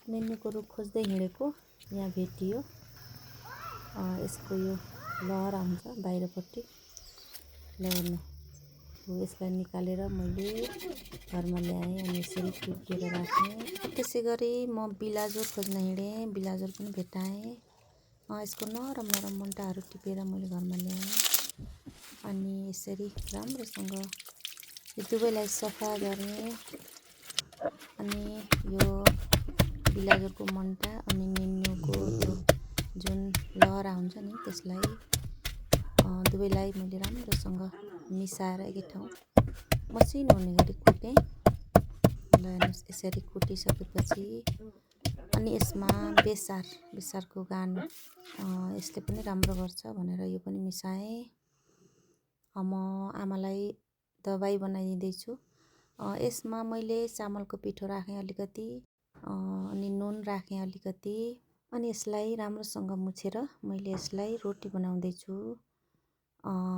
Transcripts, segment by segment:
मेन्युको रुख खोज्दै हिँडेको यहाँ भेटियो। यसको यो लहरा हुन्छ बाहिरपट्टि। ल हेर्नु, यसलाई निकालेर मैले घरमा ल्याएँ अनि यसरी कुटेर राखेँ। त्यसै गरी म बिलाजोर खोज्न हिँडेँ, बिलाजोर पनि भेटाएँ। यसको नरम नरम मुन्टाहरू टिपेर मैले घरमा ल्याएँ अनि यसरी राम्रोसँग यो दुवैलाई सफा गरेँ। अनि यो बिलाजोरको मुन्टा अनि निन्नुको त्यो जुन लहरा हुन्छ नि त्यसलाई दुवैलाई मैले राम्रोसँग मिसाएर एकै ठाउँ मसिनो हुने गरी कुटेँ। ल हेर्नुहोस्, यसरी कुटिसकेपछि अनि यसमा बेसारको गानो यसले पनि राम्रो गर्छ भनेर यो पनि मिसाएँ। म आमालाई दबाई बनाइदिँदैछु। यसमा मैले चामलको पिठो राखेँ अलिकति, अनि नुन राखेँ अलिकति, अनि यसलाई राम्रोसँग मुछेर मैले यसलाई रोटी बनाउँदैछु।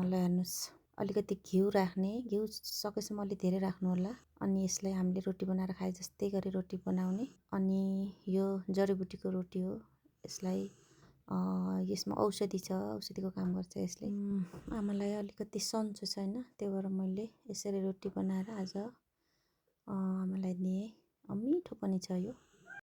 ल हेर्नुहोस्, अलिकति घिउ राख्ने, घिउ सकेसम्म अलि धेरै राख्नु होला। अनि यसलाई हामीले रोटी बनाएर खाए जस्तै गरी रोटी बनाउने। अनि यो जडीबुटीको रोटी हो। यसलाई यसमा औषधि छ, औषधिको काम गर्छ यसले। आमालाई अलिकति सन्चो छैन, त्यही भएर मैले यसरी रोटी बनाएर आज आमालाई दिएँ। मिठो पनि छ यो।